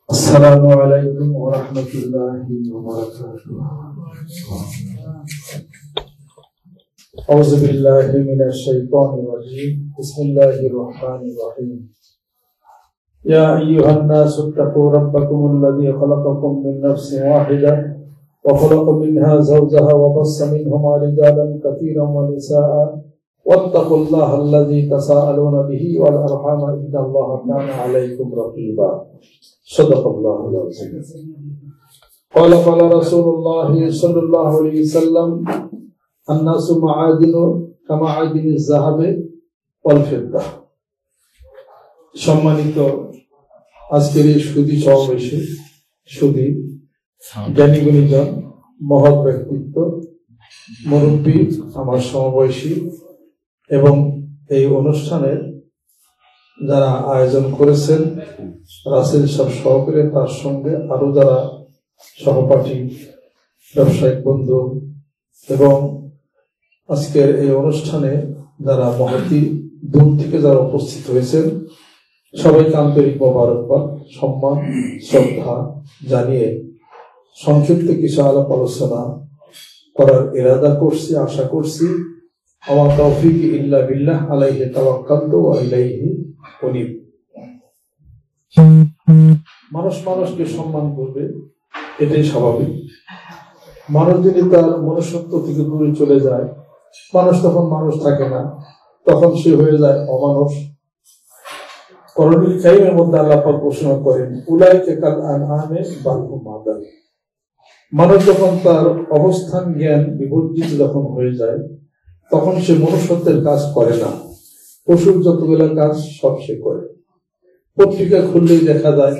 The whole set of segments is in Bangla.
السلام عليكم ورحمة الله وبركاته. أعوذ بالله من الشيطان الرجيم. بسم الله الرحمن الرحيم. يا أيها الناس اتقوا ربكم الذي خلقكم من نفس واحدة وخلق منها زوجها وبث منهما رجالا كثيرا ونساء واتقوا الله الذي تساءلون به والأرحام إن الله كان عليكم رقيبا. صدق الله العظيم. قال رسول الله صلى الله عليه وسلم الناس معادن كمعادن الذهب والفضة. সম্মানিত আজকের এই সুধী সমাবেশে সুধী জ্ঞানী গুণীজন মহৎ ব্যক্তিত্ব মুরব্বী আমার সমবয়সী এবং এই অনুষ্ঠানের যারা আয়োজন করেছেন রাসেল সাহেব সহকারে তার সঙ্গে আরো যারা সহপাঠী ব্যবসায়িক বন্ধু এবং আজকের এই অনুষ্ঠানে যারা মহতি দূর থেকে যারা উপস্থিত হয়েছেন সবাইকে আন্তরিক মোবারকবাদ সম্মান শ্রদ্ধা জানিয়ে সংক্ষিপ্ত কিছু আলাপ আলোচনা করার ইরাদা করছি, আশা করছি। আমার তৌফিক ইল্লা বিল্লাহ আলাইহি তাওয়াক্কালতু ওয়া ইলাইহি উনীব। মানুষ মানুষকে সম্মান করবে, এটাই স্বাভাবিক। মানুষ যদি তার মনুষ্যত্ব থেকে দূরে চলে যায়, মানুষ তখন মানুষ থাকে না, তখন সে হয়ে যায় অমানুষ। করণীয় কারিমের মধ্যে আল্লাহ পাক ঘোষণা করেন উলাইকা কাল আনআমি বাল হুম আদাল। মানুষ যখন তার অবস্থান জ্ঞান বিবর্জিত যখন হয়ে যায় তখন সে মনুষ্যত্বের কাজ করে না, পশুর যতগুলো কাজ সব সে করে। পত্রিকা খুললেই দেখা যায়,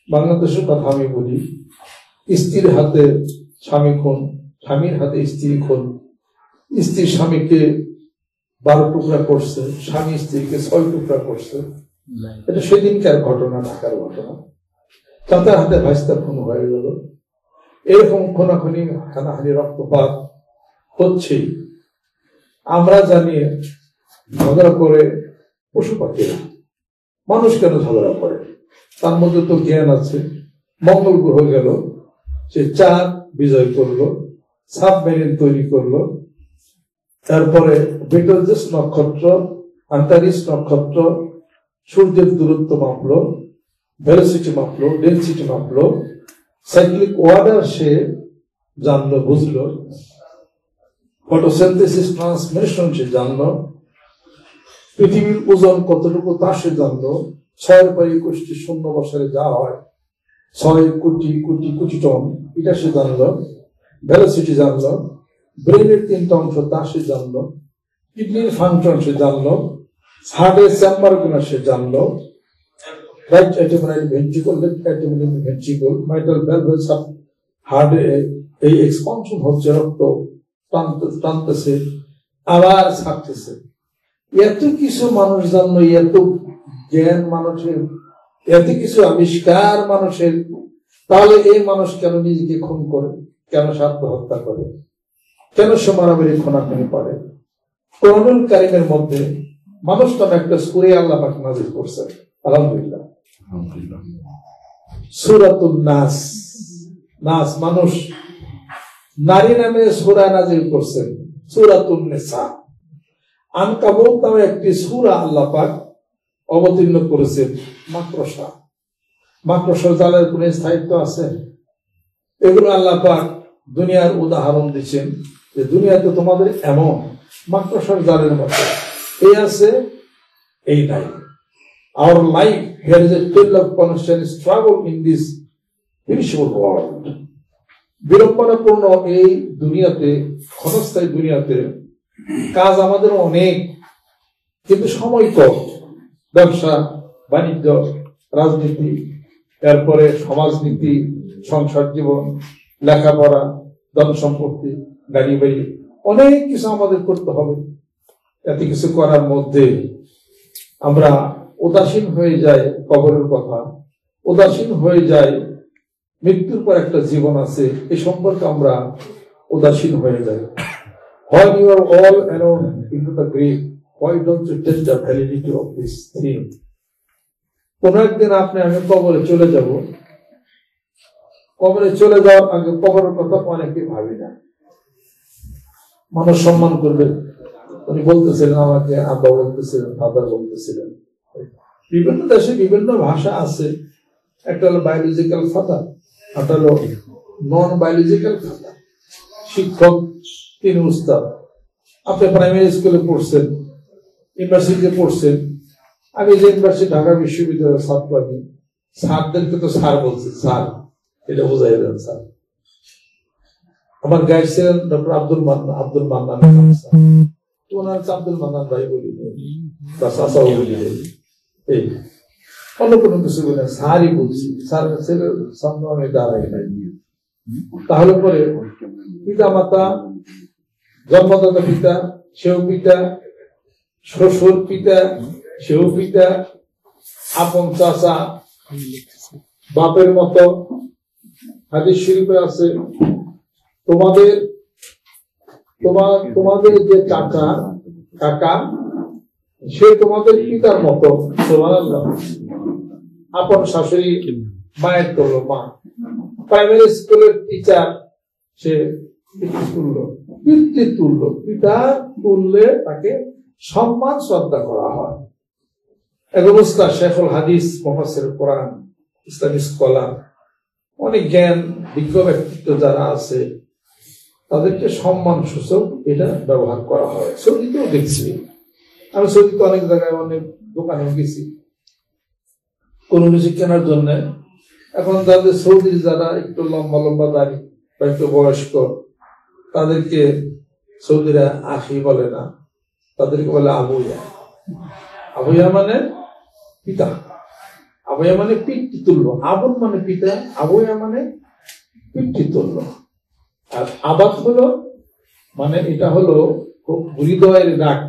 বাংলাদেশের কথা আমি বলি, স্ত্রীর হাতে স্বামী খুন, স্বামীর হাতে স্ত্রী খুন, স্ত্রী স্বামীকে 12 টুকরা করছে, স্বামী স্ত্রীকে 6 টুকরা করছে। এটা সেদিনকার ঘটনা, ঢাকার ঘটনা। চাচার হাতে ভাইস্তা খুন হয়ে গেল। এরকম খুনাখুনি হানাহানি রক্তপাত হচ্ছেই। আমরা জানি ঝগড়া করে পশু পাখিরা, মানুষ কেন ঝগড়া করে? তার মধ্যে তো জ্ঞান আছে। মঙ্গল গ্রহ গেল, সে চাঁদ বিজয় করলো, সাবমেরিন তৈরি করলো, তারপরে বেটলজেস নক্ষত্র, আন্টারিস নক্ষত্র, সূর্যের দূরত্ব মাপলো, ভেলোসিটি মাপলো, ডেন্সিটি মাপলো, সাইক্লিক ওয়ার্ডার সে জানলো, বুঝলো, ফটোসিনথেসিস ট্রান্সমিশন সে জানলো, পৃথিবীর ওজন কতটুকু তা সে জানলো, 6/21 শূন্য বছরে যা হয় 6 কোটি কোটি কোটি টন, এটা সে জানলো, ভেলোসিটি জানলো, ব্রেনের 3টা অংশ তা সে জানলো, কিডনির ফাংশন সে জানলো, হার্টের চেম্বার গুলো সে জানলো, রাইট অ্যাটেমোনাইল ভেন্ট্রিকল, লেফট অ্যাটেমোনাইল ভেন্ট্রিকল, মাইটাল ভ্যালভ, হার্টে এই এক্সপানশন হচ্ছে, রক্ত টানতেছে আবার ছাড়তেছে। এত কিছু মানুষ জানলো, এত জ্ঞান মানুষের, এত কিছু আবিষ্কার মানুষের, তাহলে এই মানুষ কেন নিজেকে খুন করে, কেন স্বার্থ হত্যা করে, কেন সে মারামারি খুনাখুনি করে? কোরআনুল কারীমের মধ্যে মানুষ নামে একটা সূরা আল্লাহ পাক নাযিল করছেন, আলহামদুলিল্লাহ। সূরাতুন নাস, নাস মানুষ, নারী নামে সূরা নাযিল করছেন, সূরাতুন নিসা। আনকাবুত নামে একটি সূরা আল্লাহ পাক অবতীর্ণ করেছেন, মাকড়সা। মাকড়সার জালের কোন স্থায়িত্ব আছে? এগুলো আল্লাহ পাক দুনিয়ার উদাহরণ দিচ্ছেন যে দুনিয়াতে তোমাদের এমন মাকড়সার জালের মতো এই আছে, এই নাই। Our life here is a tale of constant struggle in this perishable world. বিড়ম্বনাপূর্ণ এই দুনিয়াতে, ক্ষণস্থায়ী দুনিয়াতে কাজ আমাদের অনেক, কিন্তু সময় কম। ব্যবসা বাণিজ্য, রাজনীতি, এরপরে সমাজনীতি, সংসার জীবন, লেখাপড়া, ধন সম্পত্তি, গাড়ি বাড়ি, অনেক কিছু আমাদের করতে হবে। এত কিছু করার মধ্যে আমরা উদাসীন হয়ে যাই কবরের কথা, উদাসীন হয়ে যাই মৃত্যুর পর একটা জীবন আছে, এই সম্পর্কে আমরা উদাসীন হয়ে যাই। When you are all alone into the grave, why don't you test the validity of this thing? কোন একদিন আপনি আমি কবরে চলে যাব, কবরে চলে যাওয়ার আগে কবরের কথা অনেকে ভাবি না। মানুষ সম্মান করবে, উনি বলতেছিলেন আমাকে, আব্বা বলতেছিলেন, ফাদার বলতেছিলেন, বিভিন্ন দেশে বিভিন্ন ভাষা আছে। একটা হলো বায়োলজিক্যাল ফাদার, একটা হলো নন বায়োলজিক্যাল ফাদার। শিক্ষক, তিনি উস্তাদ। আপনি প্রাইমারি স্কুলে পড়ছেন, ইউনিভার্সিটিতে পড়ছেন। আমি যে ইউনিভার্সিটি ঢাকা বিশ্ববিদ্যালয়ের ছাত্র, আমি স্যারদেরকে তো স্যার বলছি, স্যার এটা বোঝাই দেন স্যার। আমার গাইড ছিলেন ডক্টর আব্দুল মান্নান, ওনার আব্দুল মান্নান ভাই বলি, তার চাচাও বলি, এই অন্য কোনো কিছু বলি না, স্যারই বলছি। স্যার ছেলের সামনে আমি দাঁড়াই নাই। তাহলে পরে পিতা মাতা, জন্মদাতা পিতা সেও পিতা, শ্বশুর পিতা সেও পিতা, আপন চাচা বাপের মতো। হাদিস শরীফে আছে, তোমাদের যে চাচা কাকা সে তোমাদের পিতার মতো। সুবহানাল্লাহ। আপন শাশুড়ি মায়ের তুল্য, মা। প্রাইমারি স্কুলের টিচার সে পিতৃতুল্য, পিতৃতুল্য, পিতার তুল্যে তাকে সম্মান শ্রদ্ধা করা হয়। এক অবস্থা শেখুল হাদিস, মুফাসসির কোরআন, ইসলামিক স্কলার, অনেক জ্ঞান বিজ্ঞ ব্যক্তিত্ব যারা আছে তাদেরকে সম্মান সূচক এটা ব্যবহার করা হয়। সৌদিতেও দেখছি, আমি সৌদিতে অনেক জায়গায় অনেক দোকানে গেছি কোনো কিছু কেনার জন্য। এখন যাদের সৌদির যারা একটু লম্বা লম্বা দাড়ি বা একটু বয়স্ক, তাদেরকে সৌদিরা আখি বলে না, তাদেরকে বলে আবুয়া। আবুয়া মানে পিতা, আবুয়া মানে পিতৃতুল্য, আবুন মানে পিতা, আবুয়া মানে পিতৃতুল্য। আর আবাদ হলো মানে এটা হলো খুব হৃদয়ের ডাক।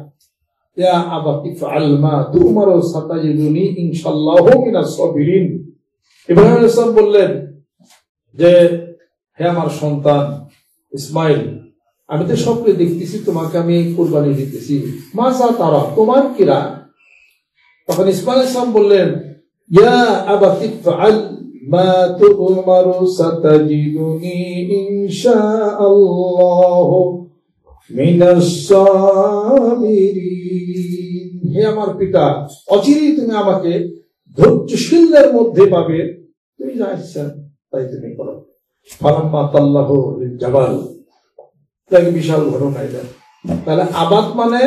ইয়া আবাতি ফাআল মা তুমার সাতাজিদুনি ইনশাআল্লাহু মিনাস সাবিরিন। ইব্রাহিম আলাইহিস সালাম বললেন যে, হে আমার সন্তান ইসমাইল, আমি তো স্বপ্নে দেখতেছি তোমাকে আমি কুরবানি দিতেছি, মাযা তারা, তোমার কি রায়? তখন ইসমাইল আলাইহিস সালাম বললেন, ইয়া আবাতি ফাআল মা তুমার সাতাজিদুনি ইনশাআল্লাহু মিনাস সাবিরিন। হে আমার পিতা, অচিরেই তুমি আমাকে ধৈর্যশীলদের মধ্যে পাবে, তুমি যা ইচ্ছা তাই তুমি করো। ফালাম্মা তাল্লাহু লিল-জাবাল, তাকে বিশাল ঘটনা এটা। তাহলে আবাদ মানে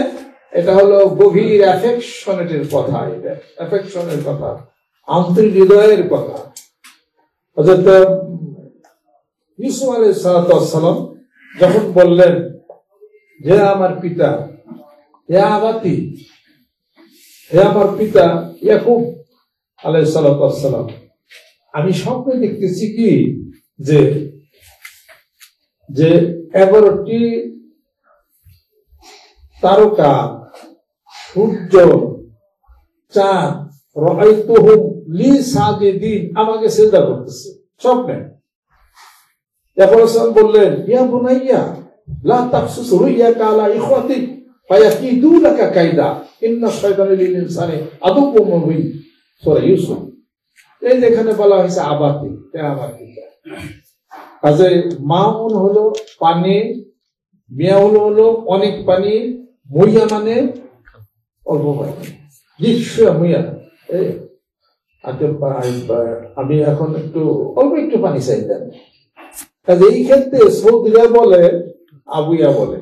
এটা হলো গভীর অ্যাফেকশনের কথা, এটা অ্যাফেকশনের কথা, আন্তরিক হৃদয়ের কথা। হযরত ইউসুফ আলাইহিস সালাম যখন বললেন যে আমার পিতা, হে আবাতি, হে আমার পিতা ইয়াকুব আলাইহিস সালাম, আমি স্বপ্নে দেখতেছি কি যে যে 11টি তারকা, সূর্য, চাঁদ, রাআইতুহুম লি সাজিদিন, আমাকে সিজদা করতেছে স্বপ্নে। ইয়াকুব বললেন, ইয়া বুনাইয়া লা তাকসুস রুইয়াকা আলা ইখওয়াতিক ফায়াকিদু লাকা কাইদা ইন্নাশ শাইতানা লিল ইনসানি আদুউম মুবিন। সূরা ইউসুফ। এই যেখানে বলা হয়েছে আবাতি, হে আমার পিতা। কাজে মাউন হলো পানি, মিয়াউল হলো অনেক পানি, মুইয়া মানে অল্প পানি, জিসা মুইয়া। আমি এখন একটু অল্প একটু পানি চাইতাম। কাজে এই ক্ষেত্রে সৌদিরা বলে আবুয়া বলে,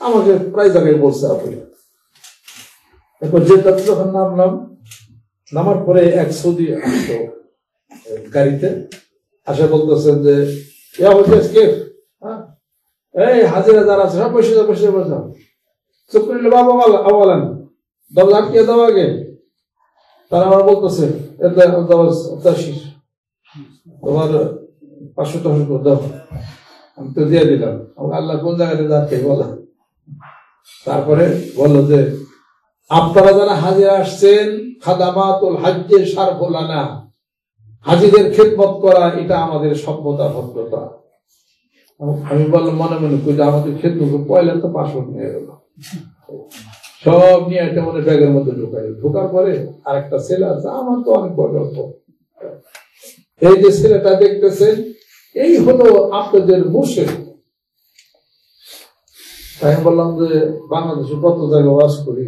আমাকে প্রায় জায়গায় বলছে আবুয়া। এরপর যেটাতে যখন নামার পরে এক সৌদি আসতো গাড়িতে, আসে বলতেছেন যে এই হাজিরা যারা আছে সব বসে বসে বসে চুপ করলে বাবা আওয়ালান দরজা আটকে দাও আগে। তারা আমার বলতেছে তোমার 500 টাকা দাও, আমি তো দিয়ে দিলাম। আল্লাহ কোন জায়গাতে যাচ্ছে বলা। তারপরে বললো যে আপনারা যারা হাজিরা আসছেন, খাদামাতুল হাজ্জে শারফুলানা, হাজিদের খেদমত করা এটা আমাদের সভ্যতা ভদ্রতা। আমি বললাম মনে মনে করি আমাদের খেদমত পয়লা তো 500 হয়ে গেল। সব নিয়ে একটা মনে ব্যাগের মধ্যে ঢোকার পরে আরেকটা ছেলে আছে, আমার তো অনেক বড় গল্প, এই যে ছেলেটা দেখতেছেন এই হলো আপনাদের মুর্শিদ। আমি বললাম যে বাংলাদেশে কত জায়গায় ওয়াজ করি,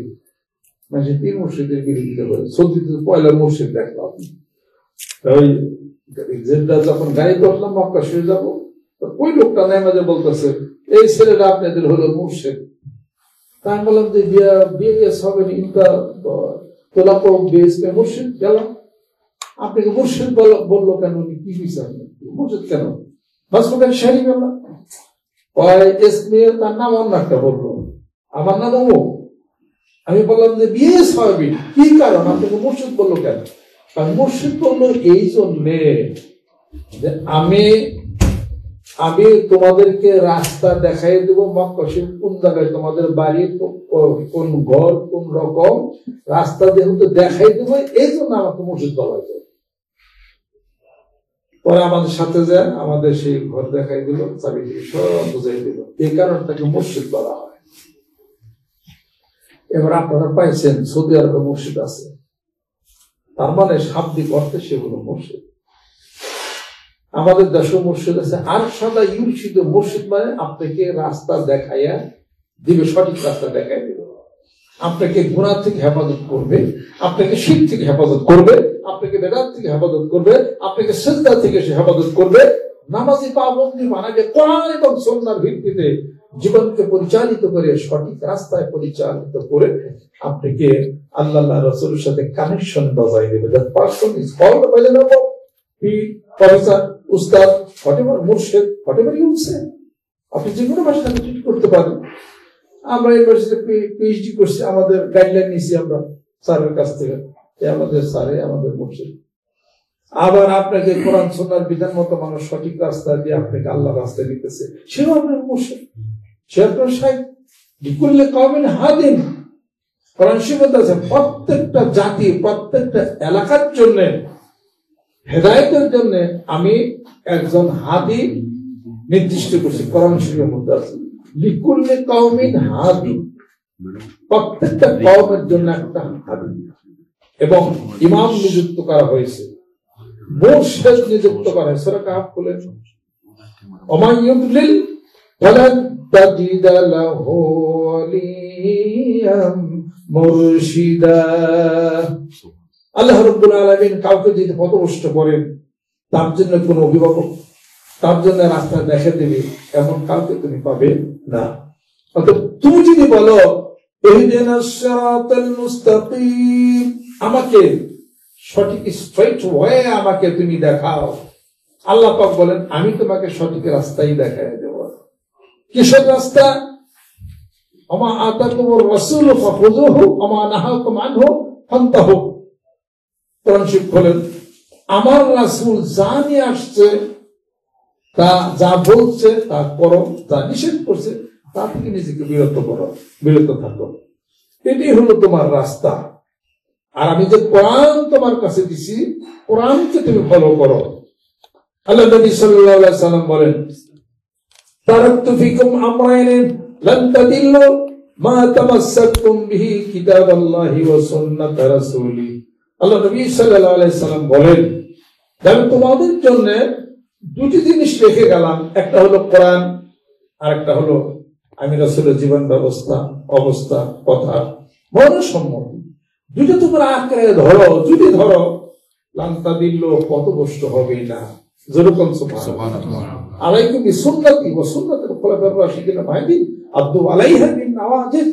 মানে তিন মুর্শিদের বিরোধিতা করে, সৌদিতে পয়লা মুর্শিদ দেখলাম। ওই যেটা যখন গাড়ি ধরলাম মক্কা শরীফ যাবো, ওই লোকটা নেমে বলতেছে এই ছেলেটা আপনাদের হলো মুর্শিদ। তা আমি বললাম যে বিএস হবে ইনকা তোলাপো বিএসপি মুর্শিদ গেলাম, আপনাকে মুর্শিদ বললো কেন, উনি কি বিচার মুর্শিদ কেন বাসমের শাড়ি গেল, তার নাম অন্য একটা বললো, আমার নাম অমুক। আমি বললাম যে বিএস হবে কি কারণ, আপনাকে মুর্শিদ বললো কেন? কারণ মুর্শিদ বললো এই জন্যে যে আমি তোমাদেরকে রাস্তা দেখাই দেবো, মক্কা শরীফ কোন জায়গায় তোমাদের বাড়ি, কোন ঘর, কোন রকম রাস্তা যেহেতু দেখাই দেবো, এই জন্য আমাকে মুর্শিদ বলা যায়। পরে আমাদের সাথে যায়, আমাদের সেই ঘর দেখাই দিল, চাবি দিয়ে সব বুঝাই দিল, এই কারণ তাকে মুর্শিদ বলা হয়। এবার আপনারা পাইছেন সৌদি আরবে মসজিদ আছে, তার মানে শাব্দিক অর্থে সেগুলো মসজিদ। আমাদের দেশে মসজিদ আছে, আর সাদা ইউরশিদ মসজিদ মানে আপনাকে রাস্তা দেখাইয়া দিবে, সঠিক রাস্তা দেখাই দিবে, আপনাকে গুনাহ থেকে হেফাজত করবে, আপনাকে শিরক থেকে হেফাজত করবে, আপনাকে বেদাত থেকে হেফাজত করবে, আপনাকে সিজদা থেকে সে হেফাজত করবে, নামাজি পাবন্দি বানাবে, কোরআন এবং সুন্নাহর ভিত্তিতে জীবনকে পরিচালিত করে সঠিক রাস্তায় পরিচালিত করে আপনাকে আল্লাহ রাসূলের সাথে কানেকশন বজায় দেবে। That person is called by the name of professor, উস্তাদ, হোয়াটএভার, মুর্শিদ, হোয়াটএভার ইউ সে। আপনি যে কোনো ভাষাতে ট্রিট করতে পারেন। আমরা ইউনিভার্সিটিতে পিএইচডি করছি, আমাদের গাইডলাইন নিয়েছি আমরা স্যারের কাছ থেকে, আমাদের স্যারে আমাদের মুর্শিদ। আবার আপনাকে কোরআন সুন্নাহর বিধান মতো মানুষ সঠিক রাস্তা দিয়ে আপনাকে আল্লাহ রাস্তায় দিতেছে, সেও আপনার মুর্শিদ, সে আপনার সাহেব। বিকুল্লে কওমিন হাদিন, কোরআন শরীফে আছে প্রত্যেকটা জাতি, প্রত্যেকটা এলাকার জন্য হেদায়েতের জন্য আমি একজন হাদি নির্দিষ্ট করছি, কোরআন শরীফের মধ্যে আছে লিকুল্লে কওমিন হাদি, প্রত্যেকটা কওমের জন্য একটা হাদি। এবং ইমাম নিযুক্ত করা হয়েছে, মুর্শিদ নিযুক্ত করা হয়েছে। সূরা কাহফ খুলেন, ওমা ইউদলিল ফালান তাজিদা লাহু ওয়ালিয়াম মুরশিদা। আল্লাহ রাব্বুল আলামিন কাউকে যদি পথভ্রষ্ট করেন, তার জন্য কোন অভিভাবক, তার জন্য রাস্তা দেখে দেবে, এমন কাউকে তুমি পাবে না। অর্থাৎ তুমি যদি বলো ইহদিনাস সিরাতাল মুস্তাকিম, আমাকে সঠিক স্ট্রেট ওয়ে আমাকে তুমি দেখাও, আল্লাহ পাক বলেন আমি তোমাকে সঠিক রাস্তাই দেখাই দেব। কিসের রাস্তা? ওমা আতাকুমুর রাসূল ফাখুযুহু ওমা নাহাকুম আনহু ফান্তাহু। কোরআন শরীফ বলেন আমার রাসূল যা নিয়ে আসছে, তা যা বলছে তা করো, যা নিষেধ করছে তা থেকে নিজেকে বিরত করো, বিরত থাকো, এটাই হলো তোমার রাস্তা। আর আমি যে কোরআন তোমার কাছে দিছি, কোরআনকে তুমি ফলো করো। আল্লাহ নবী সাল্লাল্লাহু আলাইহি ওয়াসাল্লাম বলেন তারাকতু ফিকুম আমরাইন লান তাদিল্লু মা তামাসসাকতুম বিহি কিতাবাল্লাহি ওয়া সুন্নাত রাসূলি। আল্লাহ নবী সাল্লাল্লাহু আলাইহি ওয়াসাল্লাম বলেন আমি তোমাদের জন্য দুটি জিনিস রেখে গেলাম, একটা হলো কোরআন, আর একটা হলো আমি রাসূলের জীবন ব্যবস্থা, অবস্থা, কথা, মনসম্মতি। দুটো তোমরা আঁকড়ে ধরো, যদি ধরো লান্তা দিল পথভ্রষ্ট হবে না। যেরকম সুবহানাল্লাহ আলাইকুম বিসুন্নতি ওয়া সুন্নাতিল খুলাফায়ে রাশিদিন মাহদিন আব্দু আলাইহা বিন নওয়াজিজ।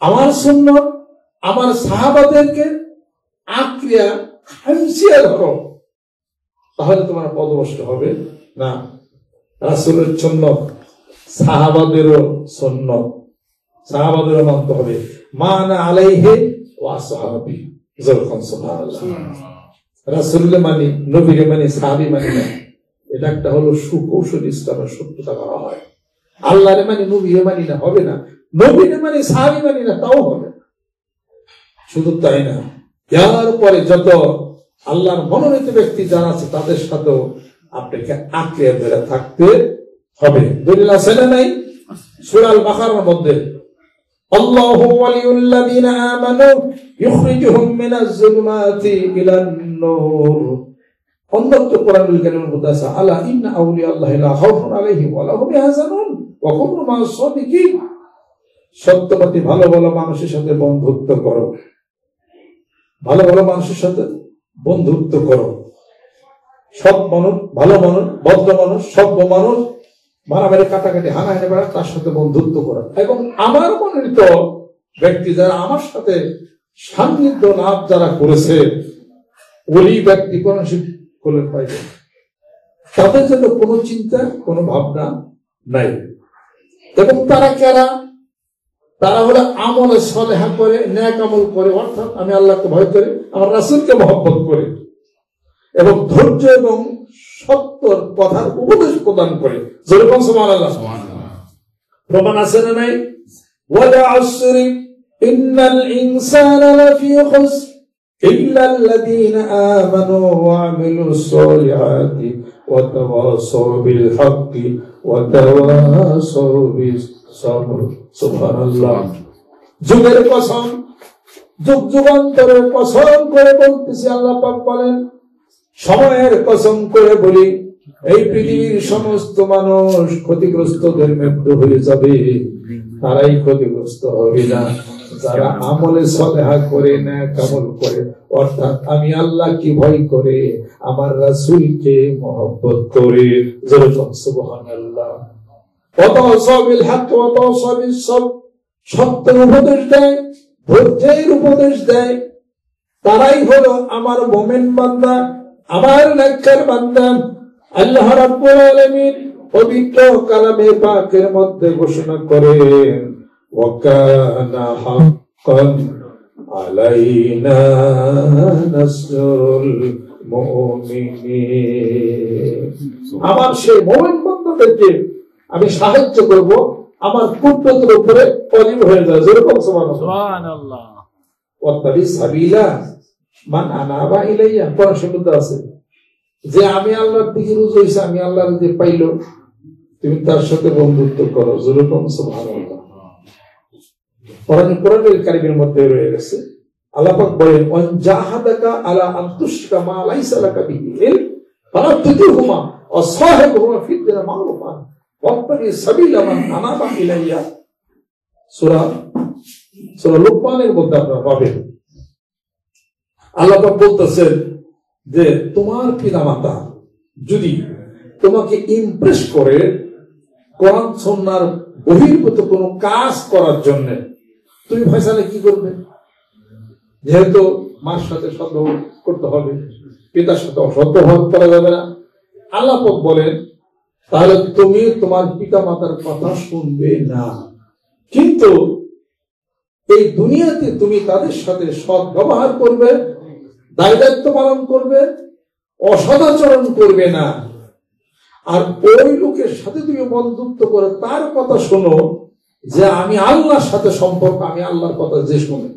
আমার সুন্নাত, আমার সাহাবাদেরকে আঁকড়ে খামচিয়ে ধরো, তাহলে তোমার পথভ্রষ্ট হবে না। রাসূলের সুন্নাত, সাহাবাদেরও সুন্নাত, সাহাবাদেরও মানতে হবে। মানা আলাইহি ওয়া সাহাবী, যেরকম সুবহানাল্লাহ। রাসূলকে মানি, নবীকে মানি, সাহাবী মানি না, এটা একটা হলো সুকৌশল ইসলামের শত্রুতা করা হয়। আল্লাহরে মানি, নবীকে মানি না, হবে না। নবীকে মানি, সাহাবী মানি না, তাও হবে না। শুধু তাই না, এর পরে যত আল্লাহর মনোনীত ব্যক্তি যারা আছে তাদের সাথেও আপনাকে আঁকড়ে ধরে থাকতে হবে। দলিল আছে না নাই? সূরা আল বাকারার মধ্যে আল্লাহু ওয়ালিউল্লাযীনা আমানু ইখরিজুহুম মিনাজ-যুলুমাতি ইলান-নূর। অন্তত কোরআনুল কারীমের মধ্যে আছে আলা ইন্না আউলিয়াল্লাহি লা খাউফুন আলাইহিম ওয়া লা হুম ইয়াহজানুন ওয়া কুনু মা'আস-সাদিকিন। সত্যবাদী ভালো ভালো মানুষের সাথে বন্ধুত্ব করো, ভালো ভালো মানুষের সাথে বন্ধুত্ব করো। সৎ মানুষ, ভালো মানুষ, ভদ্র মানুষ, সভ্য মানুষ, মারামারি কাটাকাটি হানাহানি বেড়া, তার সাথে বন্ধুত্ব করা। এবং আমার মনোনীত ব্যক্তি যারা আমার সাথে সান্নিধ্য লাভ যারা করেছে, ওলি ব্যক্তি কোন করলেন পাইবে, তাদের জন্য কোনো চিন্তা কোনো ভাবনা নাই। এবং তারা কারা? তারা হলো আমলে সালেহা করে, নেক আমল করে, অর্থাৎ আমি আল্লাহকে ভয় করে, আমার রাসূলকে মহব্বত করে, এবং ধৈর্য এবং সত্যর কথার উপদেশ প্রদান করে। যেরকম সুবহানাল্লাহ। প্রমাণ আছে না নাই? ওয়াল আসরি ইন্নাল ইনসানা লাফি খুসর ইল্লাল্লাযীনা আমানু ওয়া আমিলুস সালিহাতি ওয়া তাওয়াসাউ বিল হাক্কি ওয়া তাওয়াসাউ বিস সবর। সুবহানাল্লাহ। যুগের কসম, যুগ যুগান্তরের কসম করে বলতেছি, আল্লাহ পাক বলেন, সময়ের কসম করে বলি, এই পৃথিবীর সমস্ত মানুষ ক্ষতিগ্রস্তদের মৃত্যু হয়ে যাবে, তারাই ক্ষতিগ্রস্ত হবে না যারা আমলে সালেহা করে, নেক আমল করে, অর্থাৎ আমি আল্লাহকে ভয় করে, আমার রাসূলকে মহব্বত করে। যেরকম সুবহানাল্লাহ। ওয়াতাওয়াসাবিল হক ওয়াতাওয়াসাবিস সবর, সত্যের উপদেশ দেয়, ধৈর্যের উপদেশ দেয়, তারাই হলো আমার মুমিন বান্দা, আমার নেককার বান্দা। আল্লাহ রাব্বুল আলামিন পবিত্র কালামে পাকের মধ্যে ঘোষণা করেন, ওয়া কানা হাক্কান আলাইনা নাসরুল মুমিনিন। আমার সেই মুমিন বান্দাদেরকে আমি সাহায্য করব, আমার কুদরতের উপরে ওয়াজিব হয়ে যায়। যেরকম সুবহানাল্লাহ। ওয়াত্তাবি সাবিলা মান আনাবা ইলাইয়া। কোরআন শব্দ আছে যে আমি আল্লাহর দিকে রুজু হইছে, আমি আল্লাহর যে পাইলো, তুমি তার সাথে বন্ধুত্ব করো। যেরকম সুবহানাল্লাহ। কোরআনুল কারীমের মধ্যে রয়ে গেছে, আল্লাহ পাক বলেন, ওয়ান জাহাদাকা আলা আন তুশরিকা মা লাইসা লাকা বিহি ইলম ফালা তুতিহুমা ওয়া সাহিবহুমা ফিদ দুনিয়া মা'রুফা ওয়াত্তাবি সাবিলা মান আনাবা ইলাইয়া। সূরা লুকমানের মধ্যে আপনারা পাবেন। আল্লাহ পাক বলতেছেন যে তোমার পিতামাতা যদি তোমাকে ইমপ্রেস করে কোরআন সুন্নাহর বহির্ভূত কোনো কাজ করার জন্য, তুমি ফয়সালা কি করবে? যেহেতু মার সাথে সদ্ব্যবহার করতে হবে, পিতার সাথে অসদ্ব্যবহার করা যাবে না। আল্লাহ পাক বলেন, তাহলে তুমি তোমার পিতামাতার কথা শুনবে না, কিন্তু এই দুনিয়াতে তুমি তাদের সাথে সৎ ব্যবহার করবে, দায় দায়িত্ব পালন করবে, অসদাচরণ করবে না। আর ওই লোকের সাথে তুমি বন্ধুত্ব করে তার কথা শোনো যে আমি আল্লাহর সাথে সম্পর্ক, আমি আল্লাহর কথা যে শুনে।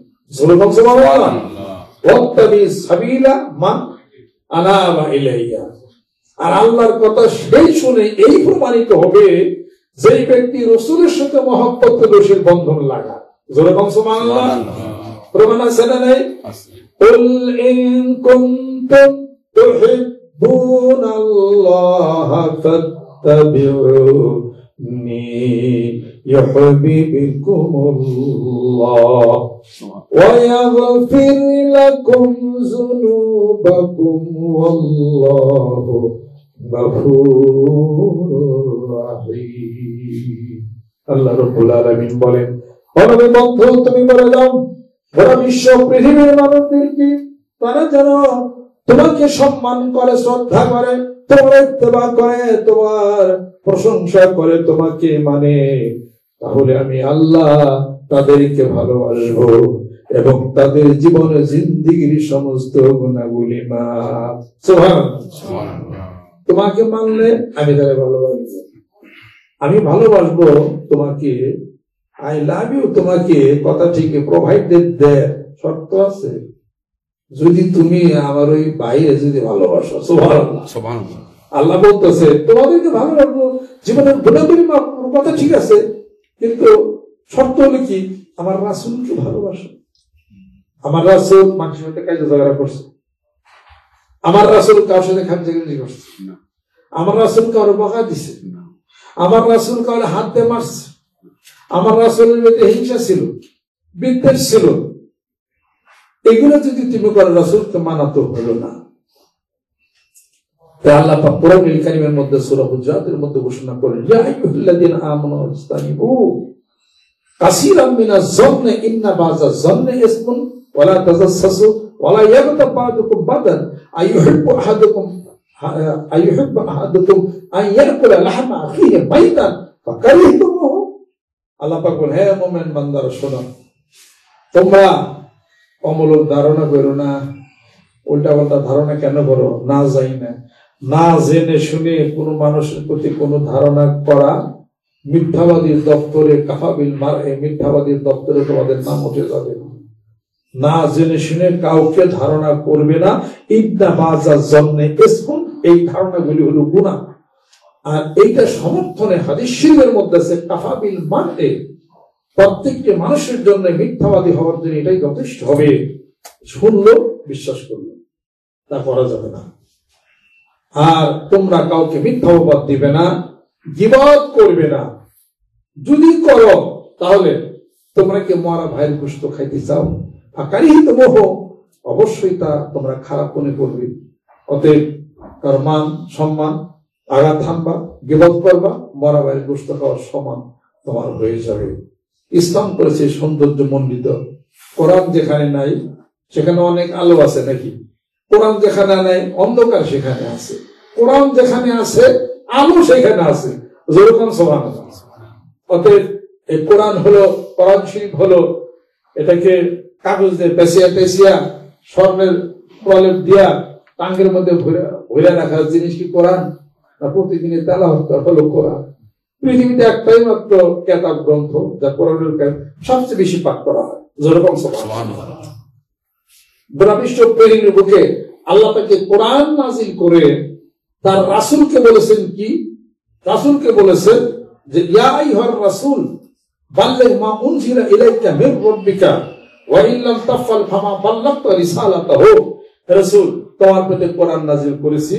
আর আল্লাহর কথা সেই শুনে এই প্রমাণিত হবে যেই ব্যক্তি রাসূলের সাথে মহব্বত রশির বন্ধন লাগা। যেরকম সুবহানাল্লাহ। প্রমাণ আছে না নাই? কুল ইন কুনতুম তুহিব্বুনাল্লাহা ফাত্তাবিউনি ইউহিব্বুকুমুল্লাহ ওয়া ইয়াগফির লাকুম যুনুবাকুম ওয়াল্লাহু গফুরুর রাহিম। আল্লাহ রাব্বুল আলামিন বলেন, ওরে বন্ধু, তুমি বলে দাও গোটা বিশ্ব পৃথিবীর মানুষদেরকে, তারা যেন তোমাকে সম্মান করে, শ্রদ্ধা করে, তোমার ইত্তেবা করে, তোমার প্রশংসা করে, তোমাকে মানে। তাহলে আমি আল্লাহ তাদেরকে ভালোবাসবো এবং তাদের জীবনে জিন্দেগির সমস্ত গুনাহগুলি মাফ। সুবহানাল্লাহ। তোমাকে মানলে আমি তাদের ভালোবাসবো, আমি ভালোবাসবো তোমাকে, আই লাভ ইউ তোমাকে, কথা ঠিক, প্রোভাইডেড দেয়, শর্ত আছে, যদি তুমি আমার ওই বাইরে যদি ভালোবাসো। সুবহানাল্লাহ। আল্লাহ বলতেছে তোমাদেরকে ভালোবাসবো, জীবনের গুণাবলী কথা ঠিক আছে, কিন্তু শর্ত হলো কি, আমার রাসূলকে ভালোবাসো। আমার রাসূল মানুষের সাথে কাজে ঝগড়া করছে, আমার রাসূল কারোর সাথে খামচাগিরি করছে, আমার রাসূল কারো বকা দিছে, আমার রাসূল কারো হাত দিয়ে মারছে, আমার রাসূলের মধ্যে হিংসা ছিল, বিদ্বেষ ছিল, এগুলো যদি তুমি করো রাসূলকে মানা তো হলো না। তাই আল্লাহ পাক কোরআনুল কারীমের মধ্যে সূরা হুজরাতের মধ্যে ঘোষণা করেন, ইয়া আইয়ুহাল্লাযীনা আমানু ইসতানিবু কাসীরাম মিনাজ যন্নি ইন্না বাযাজ যন্নি ইসমুন ওয়া লা তাজাসসু ওয়া লা ইয়াগতাব বা'দুকুম বা'দান আইয়ুহিব্বু আহাদুকুম আন ইয়াকুলা লাহমা আখিহি মাইতান ফাকারিহতুমুহু। আল্লাহ পাক বলেন, হে মুমিন বান্দারা শোনো, তোমরা অমূলক ধারণা করো না, উল্টাপাল্টা ধারণা কেন করো? না যাই না জেনে শুনে কোন মানুষের প্রতি কোন ধারণা করা, মিথ্যাবাদীর দপ্তরে কাফাবিল মারএ, মিথ্যাবাদীর দপ্তরে তোমাদের নাম উঠে যাবে। না জেনে শুনে কাউকে ধারণা করবে না। ইন্না বাযাজ যন্নি ইসমুন, এই ধারণাগুলি হলো গুনাহ। আর এইটা সমর্থনে হাদিস শরীফের মধ্যে আছে কাফাবিল মারএ, প্রত্যেকটি মানুষের জন্য মিথ্যাবাদী হওয়ার জন্য এটাই যথেষ্ট হবে। শুনলো, বিশ্বাস করলো, তা করা যাবে না। আর তোমরা কাউকে মিথ্যা অপবাদ দিবে না, গীবত করবে না। যদি করো তাহলে তোমরা কি মরা ভাইয়ের গোশত খাইতে চাও? ফাকারিহতুমুহু, অবশ্যই তা তোমরা খারাপ মনে করবে। অতএব তার মান সম্মান আঘাত হানবা, গীবত করবা, মরা ভাইয়ের গোশত খাওয়ার সমান তোমার হয়ে যাবে। ইসলাম করেছে সৌন্দর্য মণ্ডিত। কোরআন যেখানে নাই সেখানে অনেক আলো আছে নাকি? কোরআন যেখানে নাই অন্ধকার সেখানে আছে। কোরআন যেখানে আছে আলো সেখানে আছে। যেরকম সুবহানাল্লাহ। অতএব এই কোরআন হলো, কোরআন শরীফ হলো, এটাকে কাগজ দিয়ে পেঁচিয়া স্বর্ণের প্রলেপ দিয়া টাঙ্গের মধ্যে ভরে রাখার জিনিস কি কোরআন? না প্রতিদিনের তেলাওয়াত হলো কোরআন। পৃথিবীতে একটাই মাত্র কিতাব গ্রন্থ যা কোরআনের সবচেয়ে বেশি পাঠ করা হয়। যেরকম সুবহানাল্লাহ। বিশ্ব পৃথিবীর বুকে আল্লাহ তাকে কোরআন নাজিল করে তার রাসূলকে বলেছেন কি? রাসূলকে বলেছেন যে ইয়া আইয়ুহার রাসূল বাল্লিগ মা উনজিলা ইলাইকা মির রাব্বিকা ওয়া ইন লাম তাফআল ফামা বাল্লাগতা রিসালাতাহু। রাসূল, তোমার প্রতি কোরআন নাজিল করেছি,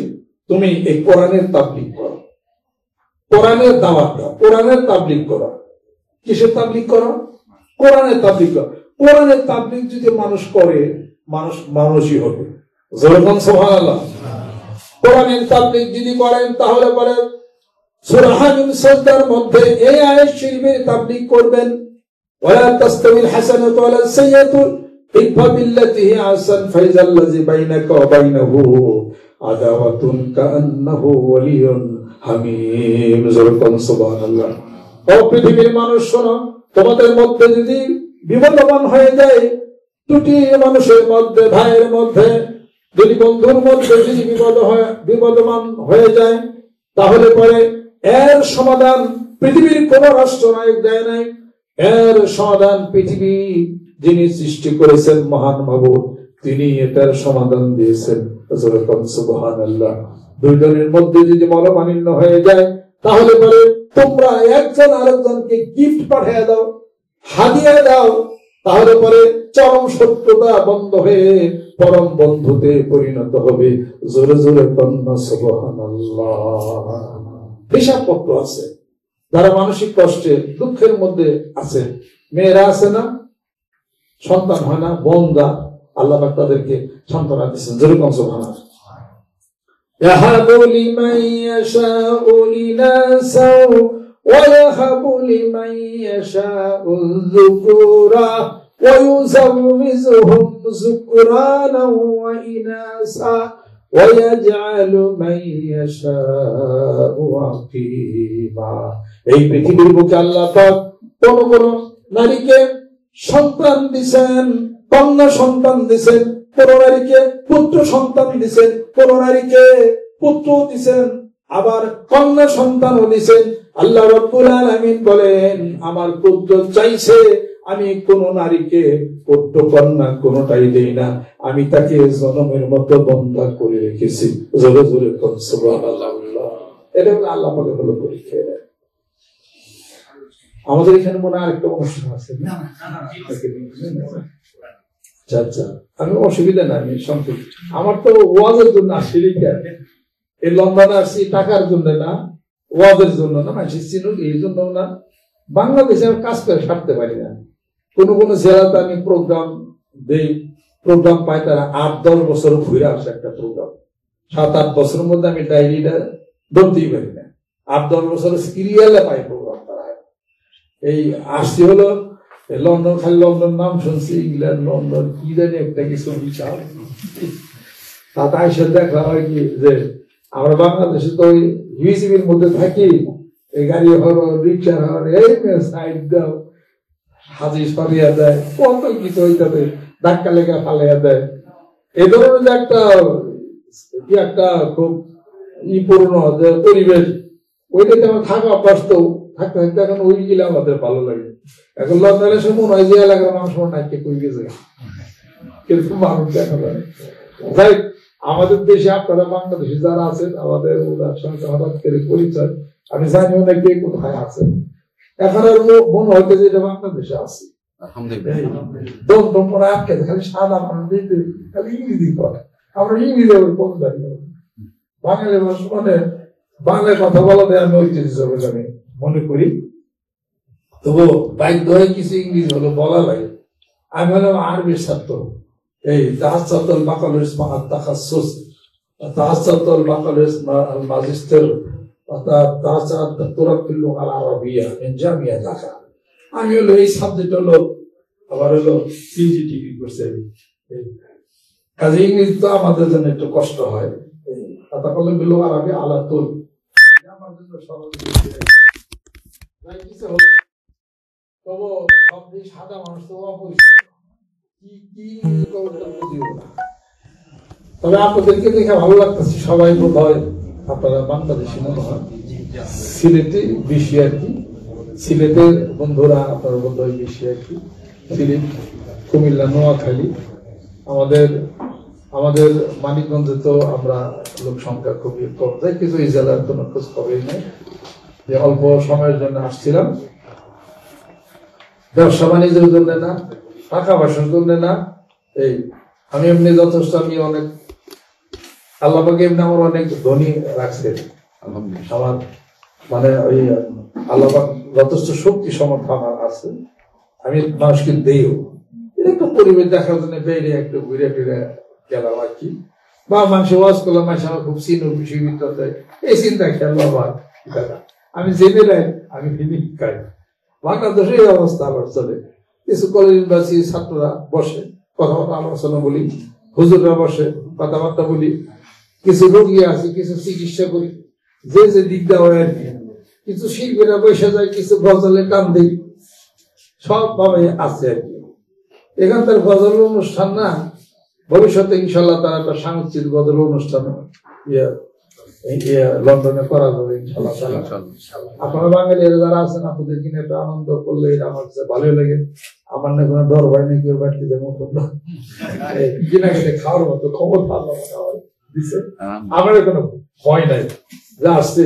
তুমি এই কোরআনের তাবলীগ করো, কোরআনের দাওয়াত দাও, কোরআনের তাবলীগ করো। কিসের তাবলীগ করো? কোরআনের তাবলীগ করো। কোরআনের তাবলীগ যদি মানুষ করে, মানুষই হবে। যেরকম সুবহানাল্লাহ। কোরআনের তাবলীগ যদি করেন তাহলে পরে সূরা হামিম সাজদার মধ্যে এই আয়াত শরীফের তাবলীগ করবেন, ওয়ালা তাস্তাবিল হাসানাতু ওয়ালা সাইয়্যাতু ইদফা বিল্লাতি হিয়া আহসান ফাইজাল্লাযী বাইনাকা ওয়া বাইনাহু আদাওয়াতুন কাআন্নাহু ওয়ালিয়ুন হামীম। যেরকম সুবহানাল্লাহ। ও পৃথিবীর মানুষ শোনো, তোমাদের মধ্যে যদি বিবাদমান হয়ে যায়, দুটি মানুষের মধ্যে, ভাইয়ের মধ্যে, যদি বন্ধুর মধ্যে যদি বিবাদমান হয়ে যায়, তাহলে পরে এর সমাধান পৃথিবীর কোন রাষ্ট্রনায়ক দেয় নাই। এর সমাধান পৃথিবী যিনি সৃষ্টি করেছেন মহান মাবুদ, তিনি এটার সমাধান দিয়েছেন। সুবহানাল্লাহ। দুইজনের মধ্যে যদি মনোমালিন্য হয়ে যায়, তাহলে পরে তোমরা একজন আরেকজনকে গিফট পাঠিয়ে দাও, হাদিয়া দাও, তাহলে পরে চরম শত্রুতা বন্ধ হয়ে পরম বন্ধুতে পরিণত হবে। জোরে জোরে কন্যা সুবহানাল্লাহ। হিসাবপত্র আছে, যারা মানসিক কষ্টে দুঃখের মধ্যে আছে, মেয়েরা আছে না, সন্তান হয় না, বোনরা, আল্লাহ পাক তাদেরকে সান্ত্বনা দিচ্ছেন। যেরকম সুবহানাল্লাহ। ইয়াহাবু লিমান ইয়াশাউ ইনাসা ওয়া ইয়াহাবু লিমান ইয়াশাউ যুকুরা ওয়া ইউযাওwijuhum যুকরানা ওয়া ইনাসা ওয়া ইয়াজআলু মান ইয়াশাউ আকিমা। এই পৃথিবীর বুকে আল্লাহ পাক কোন কোন নারীকে সন্তান দিবেন, কন্যা সন্তান দিবেন, কোন নারীকে পুত্র সন্তান দিবেন, কোন নারীকে পুত্র দিবেন, আবার কন্যা সন্তানও দিবেন। আল্লাহ রাব্বুল আলামিন বলেন, আমার কুদরত চাইছে আমি কোন নারীকে পুত্র কন্যা কোনটাই দেই না, আমি তাকে জনমের মতো বন্ধা করে রেখেছি। জোরে জোরে সুবহানাল্লাহ। এটা হলো আল্লাহ পাকের হলো পরীক্ষা। আমাদের এখানে মনে হয় আরেকটা অনুষ্ঠান আছে না? আচ্ছা আচ্ছা, আমি অসুবিধা নাই, আমি সংক্ষেপ। আমার তো ওয়াজের জন্য আসছি, এই লন্ডনে আসছি টাকার জন্য না, ওয়াজের জন্য না, মানুষ চিনুক এই জন্য না। বাংলাদেশে আমি কাজ করে ছাড়তে পারি না। কোন কোন জেলাতে আমি প্রোগ্রাম দেই, প্রোগ্রাম পাই, তারা 8-10 বছর ঘুরে আসে একটা প্রোগ্রাম। 7-8 বছরের মধ্যে আমি ডায়েরিটা ধরতেই পারি না। 8-10 বছরের সিরিয়ালে পাই প্রোগ্রাম তারা। এই আসছি হলো লন্ডন, খালি লন্ডন নাম শুনছি, ইংল্যান্ড, লন্ডন, কি জানি একটা কিছু বিশাল। তাতে এসে দেখা হয় কি যে আমরা বাংলাদেশে তো ওই ইউজিবির মধ্যে থাকি, এই গাড়ি হর, রিক্সা হর, এই সাইড দাও, হাজি সরিয়া দেয়, কত কিছু হইতে ধাক্কা লেগে ফালাইয়া দেয়। এই ধরনের যে একটা খুব পুরনো যে পরিবেশ, ওইটাতে আমার থাকা অভ্যাস, তো থাকতে থাকতে এখন ওই গেলে আমাদের ভালো লাগে। এখন লন্ডনে এসে মনে হয় যে এলাকার মানুষ নাইকে কই গেছে, কিন্তু মানুষ দেখা যায়। যাই আমাদের দেশে আপনারা বাংলাদেশে যারা আছেন, আমাদের ওনার সঙ্গে হঠাৎ করে পরিচয়, আমি জানি অনেক কে কোথায় আছেন। এখন আর মনে হইতে যে এটা বাংলাদেশে আছে। খালি সাদা মানুষ দিতে খালি ইংরেজি করে, আমরা ইংরেজি কম জানি। বাঙালি মানুষ মানে বাংলায় কথা বলাতে আমি ঐতিহ্য হিসাবে জানি মনে করি, তবু বাধ্য হয়ে কিছু ইংরেজি হলো বলা লাগে। আমি হলাম আরবির ছাত্র। এই তাহাজ্জুদুল বাকালুস মা তাখাসসুস, তাহাজ্জুদুল বাকালুস মা আল ম্যাজিস্টার, তাহাজ্জুদ তুরাকুল আল আরাবিয়া মিন জামিয়া ঢাকা। আমি হলো এই সাবজেক্ট হলো আবার হলো পিজি ডিগ্রি করছে। কাজে ইংরেজি তো আমাদের জন্য একটু কষ্ট হয়। তাতাকাল্লাম বিল আরাবি আলা তুল, আমার জন্য সহজ যাই কিছু হোক, তবু সব সাদা মানুষ তো অপরিচিত, কি বুঝিও না। তবে আপনাদেরকে দেখে ভালো লাগতেছে, সবাই বোধ হয় আপনারা বাংলাদেশি মনে হয়, সিলেটে বেশি আর কি, সিলেটের বন্ধুরা আপনারা বোধ হয় বেশি আর কি, সিলেট, কুমিল্লা, নোয়াখালী, আমাদের মানিকগঞ্জে তো আমরা লোক সংখ্যা খুবই কম, যাই কিছু এই জেলার কোনো খোঁজ খবরই নেই। যে অল্প সময়ের জন্য আসছিলাম, ব্যবসা বাণিজ্যের জন্য না, টাকা পয়সার জন্য না। এই আমি এমনি যথেষ্ট, আমি অনেক আল্লাহ পাক এমনি আমার অনেক ধনী রাখছে, আমার মানে ওই আল্লাহ পাক যথেষ্ট শক্তি সমর্থ আমার আছে, আমি মানুষকে দেইও। একটু পরিবেশ দেখার জন্য বেরিয়ে একটু ঘুরে ফিরে গেলাম আর কি, বা মানুষ ওয়াজ করলাম, মানুষ আমার খুব চিনুক বিষয় ভিতরে, এই চিন্তা খেয়াল আবার আমি জেনে নাই, আমি ফিলিপ খাই। বাংলাদেশে এই অবস্থা আবার চলে, কিছু কলেজ ইউনিভার্সিটির ছাত্ররা বসে কথাবার্তা আলোচনা বলি, হুজুররা বসে কথাবার্তা বলি, কিছু রোগী আছে, কিছু চিকিৎসা করি, যে দিকটা হয় আর কি, কিছু শিল্পীরা বসে যায়, কিছু গজলে টান দিই, সব ভাবে আছে আর কি। এখানকার গজল অনুষ্ঠান না, ভবিষ্যতে ইনশাল্লাহ তারা একটা সাংস্কৃতিক গজল অনুষ্ঠান লন্ডনে করা যাবে ইনশাল্লাহ। আপনারা বাঙালিরা যারা আছেন, আপনাদের কিনে একটা আনন্দ করলে আমার কাছে ভালোই লাগে। আমার না কোনো ডর ভয় নেই, কেউ বাড়িতে যেমন কিনা খেতে খাওয়ার মতো ক্ষমতা দিচ্ছে, আমার কোনো ভয় নাই। যা আসছে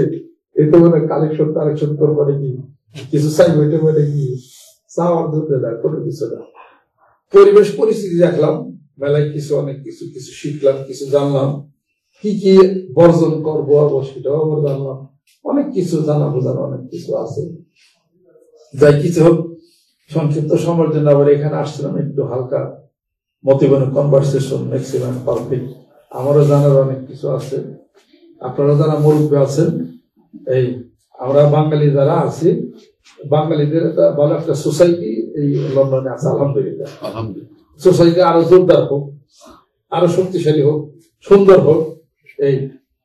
এই তো মানে কালেকশন করবো নাকি, কিছু চাই হইতে পারে কি, চাওয়ার জন্য না, কোনো কিছু না। পরিবেশ পরিস্থিতি দেখলাম, মেলায় অনেক কিছু শিখলাম, কিছু জানলাম, কি বর্জন করবো সেটাও আবার জানলাম, অনেক কিছু জানা বোঝানো অনেক কিছু আছে। যাই কিছু হোক, সংক্ষিপ্ত সময়ের জন্য আবার এখানে আসছিলাম, একটু হালকা মোটিভেশনাল কনভারসেশন, ম্যাক্সিমাম পারফেক্ট। আমারও জানার অনেক কিছু আছে, আপনারা যারা মুরব্বী আছেন, এই আমরা বাঙালি যারা আছি, বাঙালিদের একটা ভালো একটা সোসাইটি এই লন্ডনে আছে, আলহামদুলিল্লাহ। সোসাইটি আরো জোরদার হোক, আরো শক্তিশালী হোক, সুন্দর হোক, এই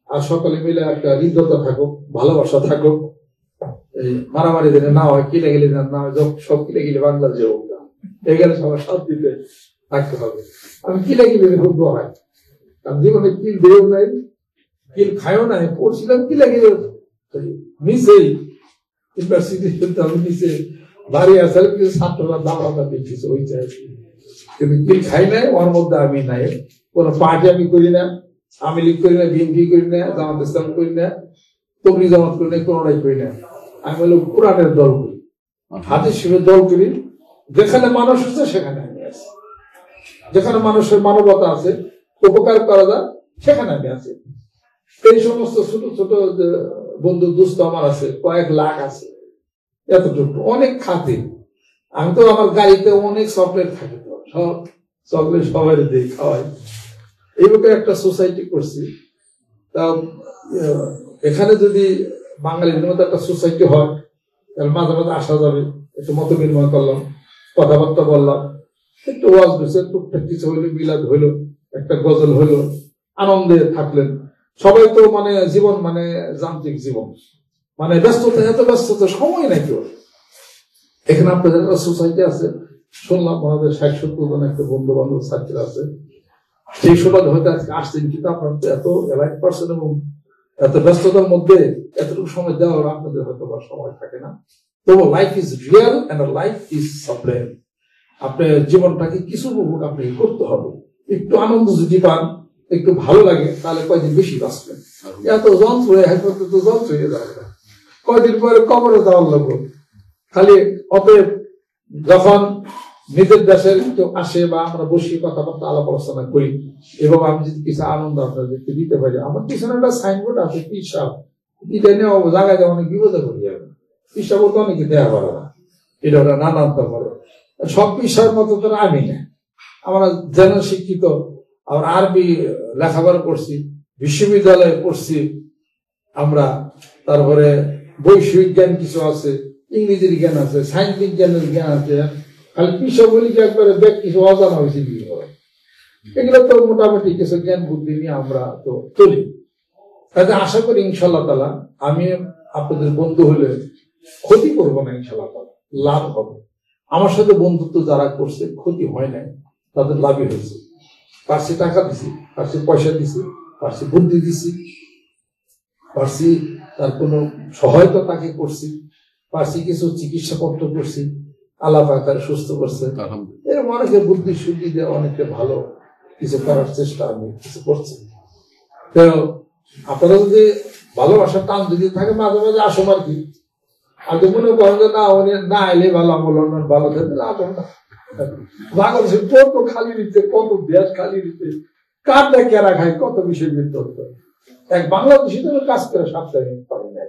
আর সকলে মিলে একটা হৃদ্যতা থাকুক, ভালোবাসা থাকুক, এই মারামারি দিনে না হয়, কিনে গেলে না হয়, সব কিনে গেলে বাংলাদেশে হোক না, এখানে সবার শান্তিতে থাকতে হবে। আমি কিনে গেলে খুব হয়, কারণ জীবনে কিল দিয়েও নাই, কিল খায়ও নাই, পড়ছিলাম কিনে গেলে নিচেই ইউনিভার্সিটি আমি নিচে বাড়ি আসার কিছু ছাত্ররা দাওয়া দিচ্ছে ওই চাই, কিন্তু কিল খাই নাই, ওর মধ্যে আমি নাই, কোন পার্টি আমি করি না, আমি লীগ করি না, বিএনপি করি না, জামাত ইসলাম করি না, তবলিগ জামাত করি না, কোনটাই করি না। আমি হলো কোরআনের দল করি, হাদিস শরীফের দল করি, যেখানে মানুষ আছে সেখানে আমি আছি, যেখানে মানুষের মানবতা আছে, উপকার করা যায়, সেখানে আমি আছি। এই সমস্ত ছোট ছোট বন্ধু দুস্থ আমার আছে, কয়েক লাখ আছে, এতটুকু অনেক খাতে। আমি তো আমার গাড়িতে অনেক চকলেট থাকে, তো সব চকলেট সবাই দিই, খাওয়াই। এইভাবে একটা সোসাইটি করছি। তা এখানে যদি বাঙালির মতো একটা সোসাইটি হয়, তাহলে মাঝে মাঝে আসা যাবে, একটু মত বিনিময় করলাম, কথাবার্তা বললাম, একটু ওয়াজ হয়েছে, টুকটাক কিছু হইলো, বিলাদ হইলো, একটা গজল হইলো, আনন্দে থাকলেন সবাই। তো মানে জীবন মানে যান্ত্রিক জীবন, মানে ব্যস্ততা, এত ব্যস্ততা, সময় নাই কেউ। এখানে আপনাদের একটা সোসাইটি আছে, শুনলাম আমাদের 60-70 জন একটা বন্ধু বান্ধব সার্কেল আছে। সেই সময় হয়তো আজকে আসছেন, কিন্তু আপনার তো এত এলাইট পার্সন এবং এত ব্যস্ততার মধ্যে এতটুকু সময় দেওয়ার আপনাদের হয়তো বা সময় থাকে না। তো life is real and life is সাপ্লেন। আপনার জীবনটাকে কিছু উপভোগ আপনাকে করতে হবে। একটু আনন্দ যদি পান, একটু ভালো লাগে, তাহলে কয়দিন বেশি বাঁচবেন। এত যন্ত্র তো যন্ত্র হয়ে যাবে, কয়দিন পরে কবরে যাওয়ার লোক। খালি অতএব যখন নিজের দেশের কেউ আসে বা আমরা বসি কথাবার্তা আলাপ আলোচনা করি, এবং আমি যদি কিছু আনন্দ আপনাদেরকে দিতে পারি, আমার পিছনে একটা সাইনবোর্ড আছে পিসাব, এটা নিয়ে জায়গায় অনেক বিপদে পড়ে যাবে। পিসাব তো অনেকে দেওয়া পারে না, এটা ওরা নানান্ত করে। সব পিসার মতো তো আমি না, আমরা যেন শিক্ষিত, আমরা আরবি লেখাপড়া করছি, বিশ্ববিদ্যালয়ে পড়ছি আমরা, তারপরে বৈষয়িক জ্ঞান কিছু আছে, ইংরেজির জ্ঞান আছে, সায়েন্স বিজ্ঞানের জ্ঞান আছে। খালি পিসব বলি যে একবারে ব্যাগ কিছু অজানা হয়েছে, এগুলো তো মোটামুটি কিছু জ্ঞান বুদ্ধি নিয়ে আমরা তো চলি। তাতে আশা করি ইনশাল্লাহ তাআলা আমি আপনাদের বন্ধু হলে ক্ষতি করবো না, ইনশাল্লাহ তাআলা লাভ হবে। আমার সাথে বন্ধুত্ব যারা করছে ক্ষতি হয় নাই, তাদের লাভই হয়েছে। পারছি টাকা দিছি, পারছি পয়সা দিছি, পারছি বুদ্ধি দিছি, পারছি তার কোনো সহায়তা তাকে করছি, পারছি কিছু চিকিৎসা পত্র করছি, আল্লাহ পাক তার সুস্থ করছে। এরকম অনেকে বুদ্ধি শুদ্ধি দিয়ে অনেকে ভালো কিছু করার চেষ্টা আমি কিছু করছি। তো আপনারা যদি ভালোবাসার টান যদি থাকে, মাঝে মাঝে আসুন আর কি। আর যদি মনে করেন যে না উনি না এলে ভালো, আমল ভালো থাকবে, আসুন না। বাংলাদেশের কত খালি দিতে, কত দেশ খালি দিতে, কারটা কেরা খায়, কত বিষয় বিতর্ক। এক বাংলাদেশি তো কাজ করে সাপ্তাহে পারি না।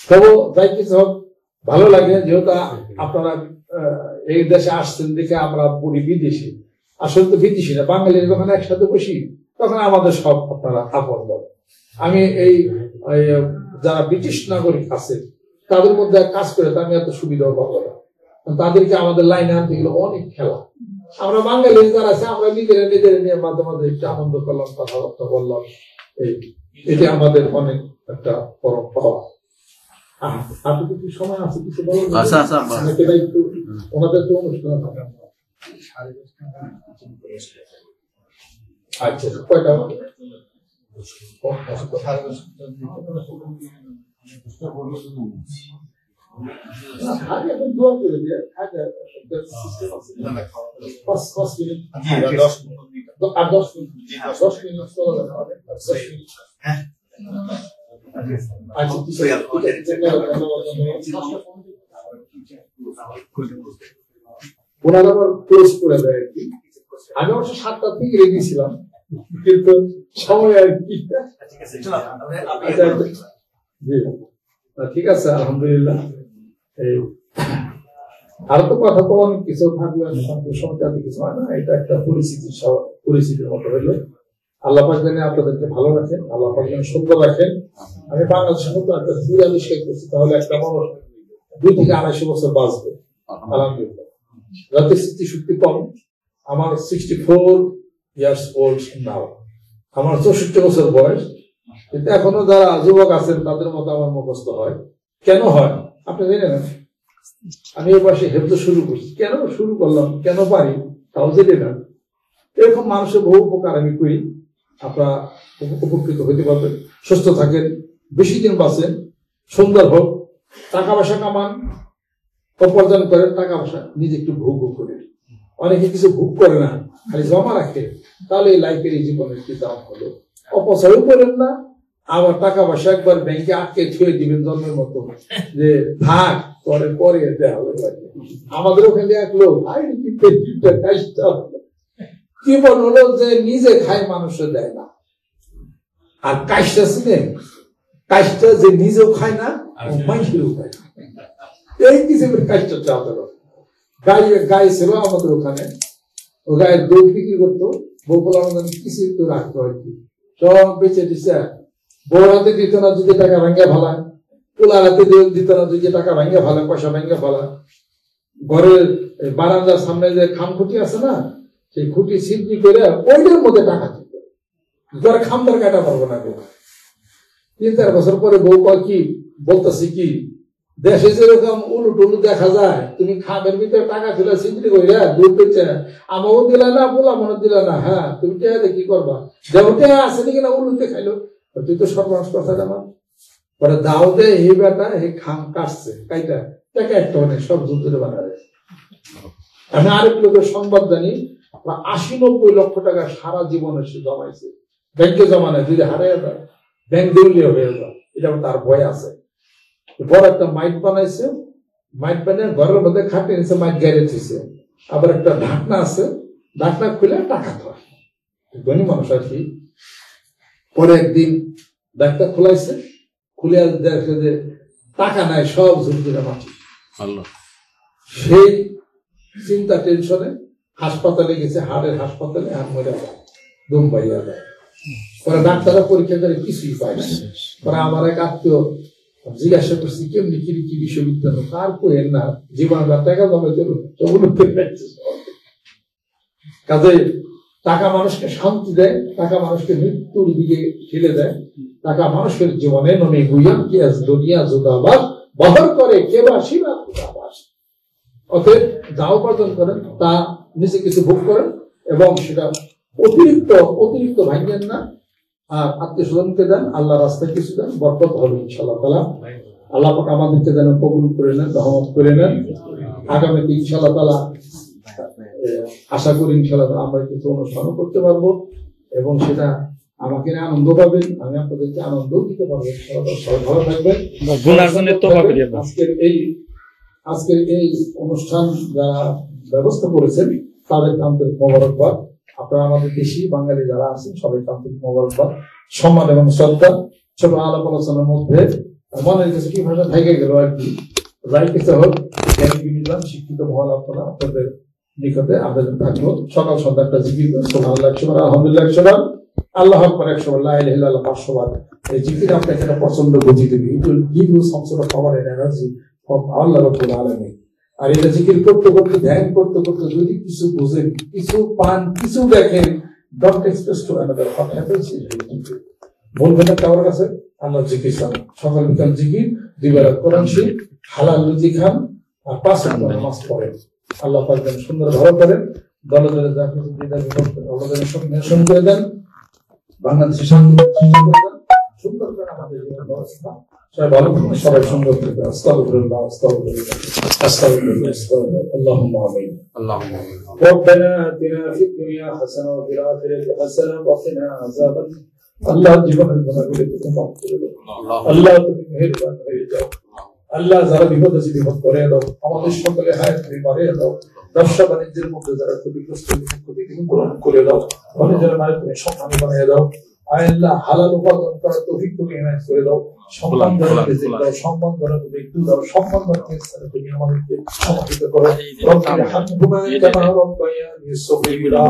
তবু যাই কিছু হোক, ভালো লাগে, যেহেতু আপনারা এই দেশে আসছেন দেখে আমরা পড়ি বিদেশি। আসলে তো বিদেশি না, বাঙালির যখন একসাথে বসি তখন আমাদের সব আপনারা আপন দল। আমি এই যারা ব্রিটিশ নাগরিক আছে তাদের মধ্যে কাজ করে আমি এত সুবিধাও পাবো না, তাদেরকে আমাদের লাইনে আনতে গেলে অনেক খেলা। আমরা বাঙালি যারা আছে আমরা নিজেরা নিয়ে মাঝে মাঝে একটু আনন্দ করলাম, কথাবার্তা বললাম, এটি আমাদের অনেক একটা পরম পাওয়া। আপনি কি সময় আছে কিছু বলুন? একটু ওনাদের তো অনুষ্ঠান হবে। আচ্ছা, কয়টা দোয়া করে দিয়ে ওনারা আবার ক্লোজ করে দেয় আর কি। আমি অবশ্য 7টা থেকে রেডি ছিলাম, কিন্তু সময় আর কি। ঠিক আছে, আলহামদুলিল্লাহ। আরো তো কথা তো অনেক কিছু থাকবে, সংখ্যাতে কিছু হয় না, এটা একটা পরিস্থিতির মতো হইলো। আল্লাহ পাক জানে আপনাদেরকে ভালো রাখেন, আল্লাহ পাক যেন সুন্দর রাখেন। আমি বাংলাদেশের মতো একটা দূর আবিষ্কার করছি, তাহলে একটা মানুষ 2 থেকে 250 বছর বাঁচবে আলহামদুলিল্লাহ। যাতে স্মৃতিশক্তি কম, আমার 64 ইয়ার্স ওল্ড নাও, আমার 64 বছর বয়স, কিন্তু এখনো যারা যুবক আছেন তাদের মতো আমার মুখস্থ হয়। কেন হয় আপনি জানেন? আমি এই বয়সে হেফজ শুরু করছি, কেন শুরু করলাম, কেন পারি তাও জেনে না। এরকম মানুষের বহু উপকার আমি করি, আপনারা উপকৃত হইতে পারবেন। সুস্থ থাকেন, বেশি দিন বাঁচেন, সুন্দর হোক, টাকা পয়সা কামান, উপার্জন করেন, টাকা পয়সা নিজে একটু ভোগ করেন। অনেকে কিছু ভোগ করে না, খালি জমা রাখে, তাহলে এই লাইফের এই জীবনের কি দাম হলো। অপচয়ও করেন না, আবার টাকা পয়সা একবার ব্যাংকে আটকে ছুঁয়ে দিবেন জন্মের মতো, যে থাক পরে পরে দেওয়া হবে। আমাদের ওখানে এক লোক কি বললো যে নিজে খায় মানুষে দেয় না, আর কাজটা ছিলেন কাজটা যে নিজেও খায় না মানুষেরও খায় না, এই কিসের কাজটা চালাতে হবে। গায়ে ছিল আমাদের ওখানে, ও গায়ের দুধ বিক্রি করতো, বউ বলে আমাদের কিছু একটু রাখতো আর কি, সব বেঁচে দিচ্ছে। বউর হাতে দিত না যদি টাকা ভাঙ্গা ফেলায়, পোলার হাতে দিত না যদি টাকা ভাঙ্গা ফেলায়, পয়সা ভাঙ্গা ফেলায়। ঘরের বারান্দার সামনে যে খামখুটি আছে না, সেই খুঁটি ছিদ্রি করে ওইটার মধ্যে টাকা দিত, ঘরে খামদার কাটা পারবো না। 3-4 বছর পরে বউ কয় কি বলতেছি কি, দেশে যেরকম উলুট উলু দেখা যায়, তুমি খামের ভিতরে টাকা ছিল ছিদ্রি করে দুধ দিচ্ছে, আমাও দিলা না, পোলা মনে দিলা না, হ্যাঁ তুমি টেহাতে কি করবা, যেমন টেহা আছে নাকি না উলুতে খাইলো, তুই তো সর্বনাশ কথা জানা। পরে দাও দে এই বেটা এই খাম কাটছে কাইটা টাকা একটা অনেক সব যুদ্ধে বানাবে। আমি আরেক লোকের সংবাদ জানি, 80-90 লক্ষ টাকা সারা জীবনে সে জমাইছে, ব্যাংকে জমানে যদি হারিয়ে যায় ব্যাংক দেউলিয়া হয়ে যায়, এটা তার ভয় আছে। বড় একটা মাইট বানাইছে, মাইট বানিয়ে ঘরের মধ্যে খাটিয়ে নিচ্ছে, মাইট গাড়ি দিচ্ছে, আবার একটা ঢাকনা আছে, ঢাকনা খুলে টাকা ধরে, ধনী মানুষ আর কি। পরে একদিন ডাক্তার খোলাইছে, খুলে দেখে যে টাকা নাই, সব ঝুঁকিটা মাটি। সেই চিন্তা টেনশনে হাসপাতালে গেছে, হাড়ের হাসপাতালে, আর মরে যায়, দম পাইয়া যায়। পরে ডাক্তাররা পরীক্ষা করে কিছুই পায় না। পরে আমার এক আত্মীয় জিজ্ঞাসা করছি কেমনি কি বিশ্ববিদ্যালয়, কার কোয়েন না জীবন টাকা জমা চলো, কাজে টাকা মানুষকে শান্তি দেয়, টাকা মানুষকে মৃত্যুর দিকে ঠেলে দেয়, টাকা মানুষের জীবনে নমে গুইয়াম কি আজ দুনিয়া জুদাবাস বহর করে কেবা শিবা জুদাবাস। অতএব যা উপার্জন করেন তা নিজে কিছু ভোগ করেন, এবং সেটা অতিরিক্ত ভাঙেন না, আর আত্মীয় স্বজনকে দেন, আল্লাহ রাস্তায় কিছু দেন, বরকত হবে ইনশাআল্লাহ তাআলা। আল্লাহ পাক আমাদেরকে যেন কবুল করে নেন, রহমত করে নেন। আগামীতে ইনশাআল্লাহ তাআলা আশা করি ইনশাআল্লাহ আমরা কিছু অনুষ্ঠানও করতে পারবো, এবং সেটা আমাকে আনন্দ পাবেন, আমি আপনাদেরকে আনন্দ দিতে পারবো। সবাই ভালো থাকবেন। আজকের এই অনুষ্ঠান যারা ব্যবস্থা করেছেন তাদের আন্তরিক মোবারকবাদ। আপনারা আমাদের দেশি বাঙালি যারা আছেন সবাইকে আন্তরিক মোবারকবাদ, সম্মান এবং শ্রদ্ধা। ছোট আলাপ আলোচনার মধ্যে মনের কাছে কি ভাষা থেকে গেল আর কি, যাই কিছু হোক শিক্ষিত মহল আপনারা আপনাদের নিকটে আবেদন থাকলো, সকাল সন্ধ্যা একটা জিকির করেন, সুবহানাল্লাহ 100 বার, আলহামদুলিল্লাহ 100 বার, আল্লাহু আকবার 100 বার, লা ইলাহা ইল্লাল্লাহ 500 বার। এই জিকির আপনাকে একটা প্রচন্ড গতি দেবে, it will give you some sort of power and energy from আল্লাহ রাব্বুল আলামিন। আর এটা জিকির করতে করতে, ধ্যান করতে করতে যদি কিছু বুঝেন, কিছু পান, কিছু দেখেন, don't express to another what happens in you. বলবেন কারোর কাছে আল্লাহ জিকির করেন, সকাল বিকাল জিকির, 2 বেলা কোরআন শরীফ, হালাল রুজি খান, আর 5 ওয়াক্ত নামাজ পড়েন। আল্লাহ পাক যেন সুন্দর ভালো করেন, দলে দলে যা কিছু দিদার আমাদের সব মেনশন করে দেন, বাংলাদেশের শান্তি সুন্দর করে আমাদের জীবন ব্যবস্থা সবাই ভালো থাকবেন, সবাই সুন্দর থাকবে। আস্তাগফিরুল্লাহ আস্তাগফিরুল্লাহ আস্তাগফিরুল্লাহ আস্তাগফিরুল্লাহ। আল্লাহুম্মা আমিন। আল্লাহুম্মা আমিন। রব্বানা আতিনা ফিদ দুনিয়া হাসানাহ ওয়া ফিল আখিরাতি হাসানাহ ওয়া কিনা আযাবান। আল্লাহ জীবনের গুনাহগুলো থেকে মাফ করে দাও, আল্লাহ তুমি মেহেরবান হয়ে যাও। আল্লাহ যারা বিপদ আছে বিপদ করে দাও, আমাদের সকলে হায়াত তুমি বাড়িয়ে দাও, ব্যবসা বাণিজ্যের মধ্যে যারা ক্ষতিগ্রস্ত ক্ষতিপূরণ করে দাও, বাণিজ্যের মালিক তুমি সম্মানী বানিয়ে দাও। আল্লাহ হালাল উপার্জন করার তৌফিক তুমি ইনায়াত করে দাও, সম্মান ধরে রিজিক দাও, সম্মান ধরে মৃত্যু দাও, সম্মান ধরে তুমি আমাদেরকে সম্মানিত করো। রব্বির হামহুমা কামা রব্বায়ানি সগীরা।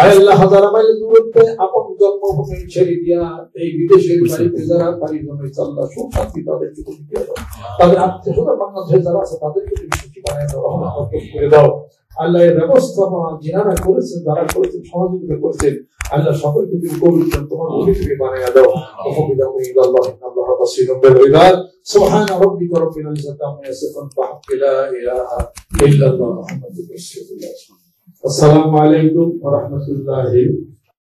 আল্লাহ হাজার মাইল দূরত্বে আপন জন্মভূমি ছেড়ে দিয়া এই বিদেশের বাড়িতে যারা বাড়ি জমেছে, আল্লাহ সুখ শান্তি তাদেরকে তুমি দিয়ে দাও, তাদের আত্মীয় স্বজন বাংলাদেশে যারা আছে তাদেরকে তুমি সুখী বানিয়ে দাও, রহমত করে দাও। আল্লাহ এই ব্যবস্থাপনা যারা করেছেন, যারা করেছেন, সহযোগিতা করেছেন, আল্লাহ সকলকে তুমি পবিত্র তোমার ওলি থেকে বানিয়ে দাও। আল্লাহ বাসীরুম বিল ইবাদ। সুবহান রাব্বিকা রাব্বিল ইজ্জাতি আম্মা ইয়াসিফুন ওয়া লা ইলাহা ইল্লাল্লাহ মুহাম্মাদুর রাসূলুল্লাহ। আসসালামু আলাইকুম ওয়া রাহমাতুল্লাহি